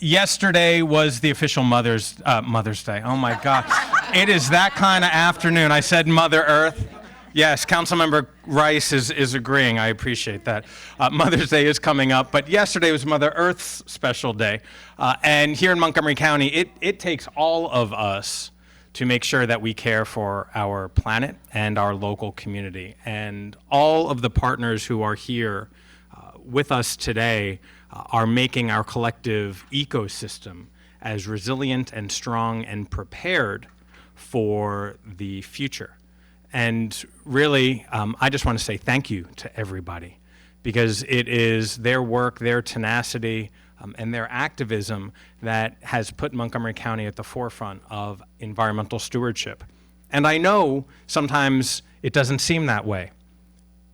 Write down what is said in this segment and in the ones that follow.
Yesterday was the official Mother's Day. Oh my God. It is that kind of afternoon. I said Mother Earth. Yes, Councilmember Rice is agreeing. I appreciate that. Mother's Day is coming up, but yesterday was Mother Earth's special day. And here in Montgomery County, it takes all of us to make sure that we care for our planet and our local community. And all of the partners who are here with us today are making our collective ecosystem as resilient and strong and prepared for the future. And really, I just want to say thank you to everybody, because it is their work, their tenacity, and their activism that has put Montgomery County at the forefront of environmental stewardship. And I know sometimes it doesn't seem that way,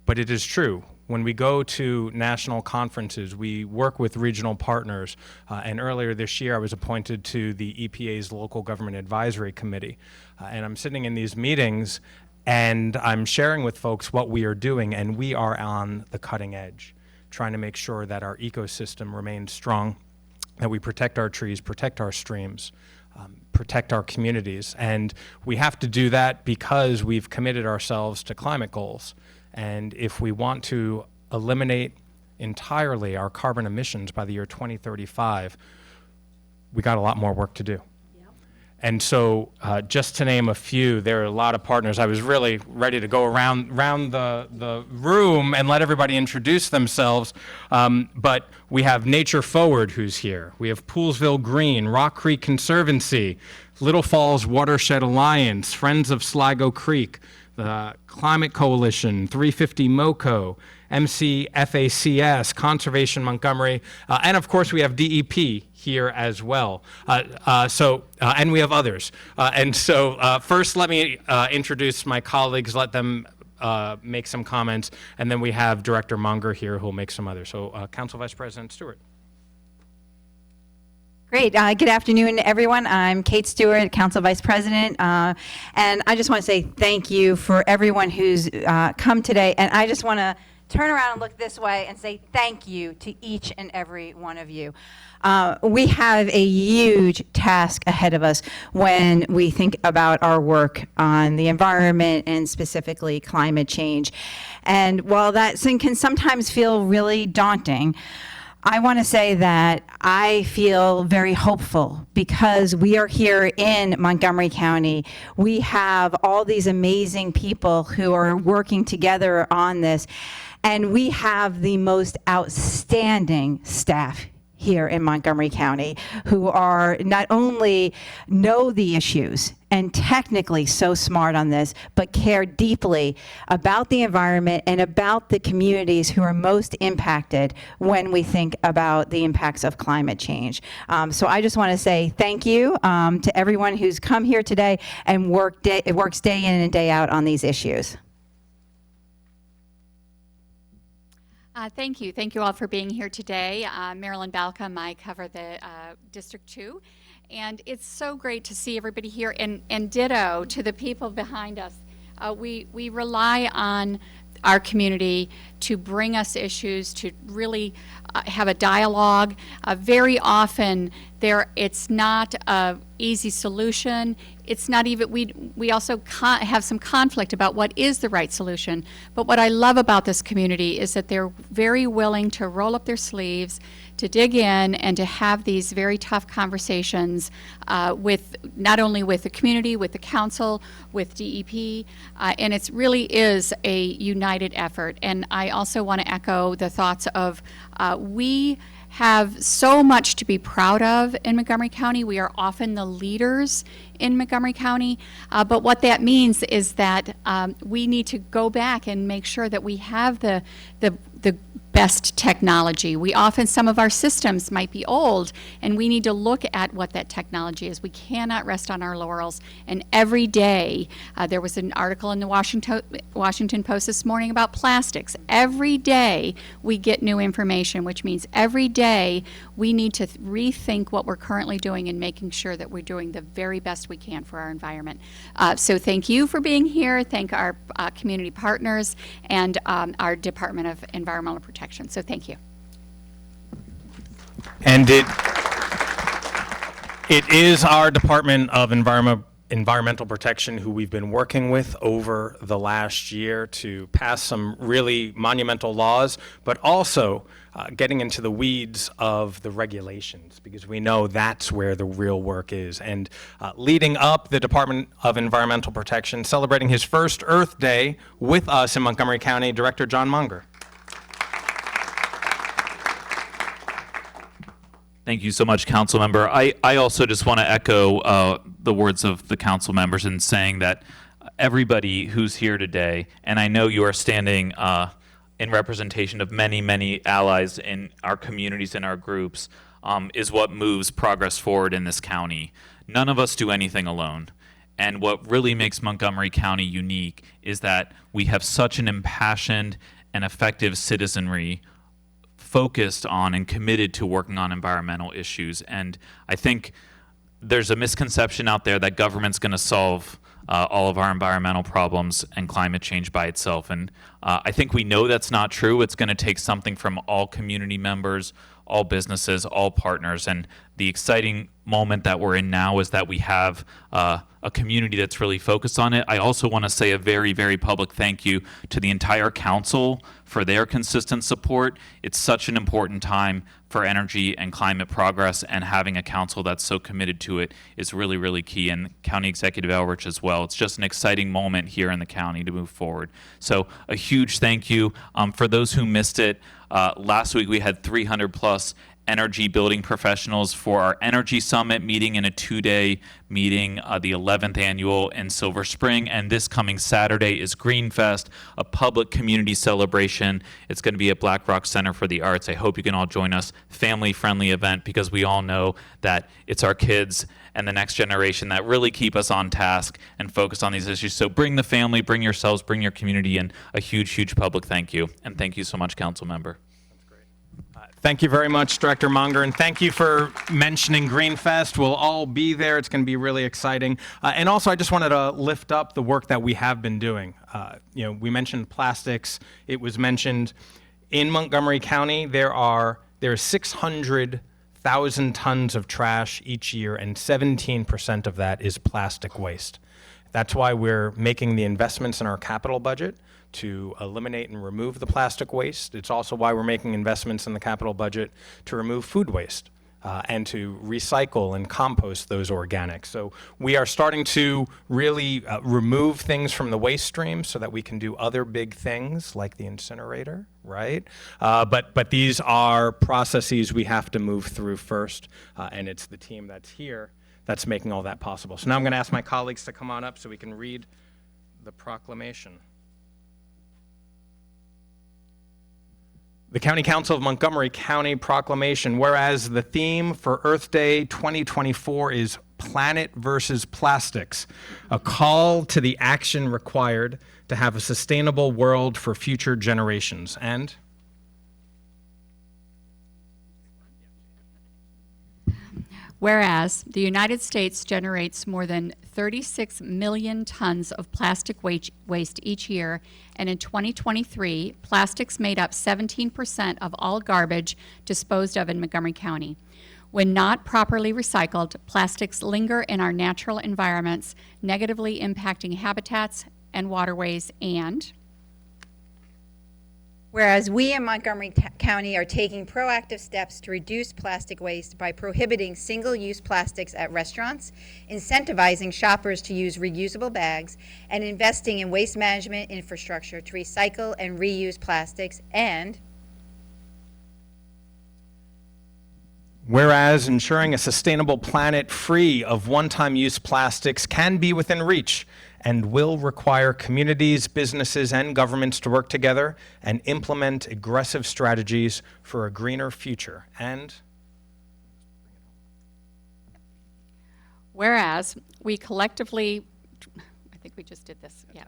but it is true. When we go to national conferences, we work with regional partners, and earlier this year I was appointed to the EPA's Local Government Advisory Committee, and I'm sitting in these meetings and I'm sharing with folks what we are doing, and we are on the cutting edge, trying to make sure that our ecosystem remains strong, that we protect our trees, protect our streams, protect our communities. And we have to do that because we've committed ourselves to climate goals. And if we want to eliminate entirely our carbon emissions by the year 2035, we got a lot more work to do. Yep. And so just to name a few, there are a lot of partners. I was really ready to go around the room and let everybody introduce themselves. But we have Nature Forward, who's here. We have Poolsville Green, Rock Creek Conservancy, Little Falls Watershed Alliance, Friends of Sligo Creek, the Climate Coalition, 350 MoCo, MCFACS, Conservation Montgomery, and of course we have DEP here as well. And we have others. And so first let me introduce my colleagues, let them make some comments, and then we have Director Munger here who will make some others. So Council Vice President Stewart. Great. Good afternoon, everyone. I'm Kate Stewart, Council Vice President, and I just want to say thank you for everyone who's come today, and I just want to turn around and look this way and say thank you to each and every one of you. We have a huge task ahead of us when we think about our work on the environment and specifically climate change. And while that can sometimes feel really daunting, I want to say that I feel very hopeful because we are here in Montgomery County. We have all these amazing people who are working together on this, and we have the most outstanding staff here in Montgomery County who are not only know the issues and technically so smart on this, but care deeply about the environment and about the communities who are most impacted when we think about the impacts of climate change. So I just want to say thank you to everyone who's come here today and works day in and day out on these issues. Thank you. Thank you all for being here today. Marilyn Balcom, I cover the District 2. And it's so great to see everybody here, and ditto to the people behind us. We rely on our community to bring us issues, to really have a dialogue. Very often, it's not an easy solution. It's not even, we also have some conflict about what is the right solution. But what I love about this community is that they're very willing to roll up their sleeves, to dig in, and to have these very tough conversations with not only with the community, with the council, with DEP, and it really is a united effort. And I also want to echo the thoughts of we have so much to be proud of in Montgomery County. We are often the leaders in Montgomery County, but what that means is that we need to go back and make sure that we have the best technology. Some of our systems might be old, and we need to look at what that technology is. We cannot rest on our laurels, and every day, there was an article in the Washington Post this morning about plastics. Every day we get new information, which means every day we need to rethink what we're currently doing and making sure that we're doing the very best we can for our environment. So thank you for being here. Thank our community partners and our Department of Environmental Protection. So thank you. And It is our Department of Environmental Protection who we've been working with over the last year to pass some really monumental laws, but also getting into the weeds of the regulations, because we know that's where the real work is. And leading up the Department of Environmental Protection, celebrating his first Earth Day with us in Montgomery County, Director John Munger. Thank you so much, Councilmember. I also just want to echo the words of the council members in saying that everybody who's here today, and I know you are standing in representation of many, many allies in our communities and our groups, is what moves progress forward in this county. None of us do anything alone. And what really makes Montgomery County unique is that we have such an impassioned and effective citizenry focused on and committed to working on environmental issues. And I think there's a misconception out there that government's going to solve all of our environmental problems and climate change by itself. And I think we know that's not true. It's going to take something from all community members, all businesses, all partners. And the exciting moment that we're in now is that we have a community that's really focused on it. I also want to say a very, very public thank you to the entire council for their consistent support. It's such an important time for energy and climate progress, and having a council that's so committed to it is really, really key, and County Executive Elrich as well. It's just an exciting moment here in the county to move forward. So a huge thank you. For those who missed it, last week we had 300 plus energy building professionals for our Energy Summit meeting in a 2-day meeting, the 11th annual in Silver Spring. And this coming Saturday is Green Fest, a public community celebration. It's going to be at Black Rock Center for the Arts. I hope you can all join us. Family-friendly event, because we all know that it's our kids and the next generation that really keep us on task and focus on these issues. So bring the family, bring yourselves, bring your community, and a huge, huge public thank you. And thank you so much, Council Member. Thank you very much, Director Munger, and thank you for mentioning Greenfest. We'll all be there. It's going to be really exciting. And also, I just wanted to lift up the work that we have been doing. We mentioned plastics. It was mentioned in Montgomery County, there are 600,000 tons of trash each year, and 17% of that is plastic waste. That's why we're making the investments in our capital budget to eliminate and remove the plastic waste. It's also why we're making investments in the capital budget to remove food waste and to recycle and compost those organics. So we are starting to really remove things from the waste stream so that we can do other big things like the incinerator, right? But these are processes we have to move through first, and it's the team that's here that's making all that possible. So now I'm going to ask my colleagues to come on up so we can read the proclamation. The County Council of Montgomery County Proclamation. Whereas the theme for Earth Day 2024 is Planet versus Plastics, a call to the action required to have a sustainable world for future generations. And whereas the United States generates more than 36 million tons of plastic waste each year, and in 2023, plastics made up 17% of all garbage disposed of in Montgomery County. When not properly recycled, plastics linger in our natural environments, negatively impacting habitats and waterways. And whereas we in Montgomery County are taking proactive steps to reduce plastic waste by prohibiting single-use plastics at restaurants, incentivizing shoppers to use reusable bags, and investing in waste management infrastructure to recycle and reuse plastics. And whereas ensuring a sustainable planet free of one-time use plastics can be within reach and will require communities, businesses, and governments to work together and implement aggressive strategies for a greener future. And whereas we collectively, I think we just did this, yeah.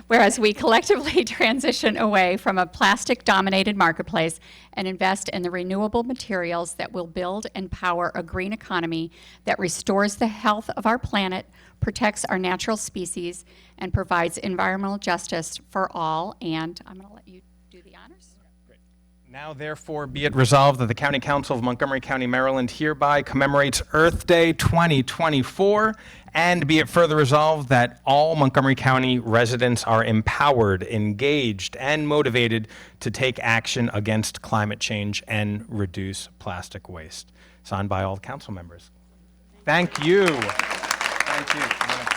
Whereas we collectively transition away from a plastic-dominated marketplace and invest in the renewable materials that will build and power a green economy that restores the health of our planet, protects our natural species, and provides environmental justice for all. And I'm going to let you do the honors. Great. Now, therefore, be it resolved that the County Council of Montgomery County, Maryland hereby commemorates Earth Day 2024, and be it further resolved that all Montgomery County residents are empowered, engaged, and motivated to take action against climate change and reduce plastic waste. Signed by all council members. Thank you. Thank you.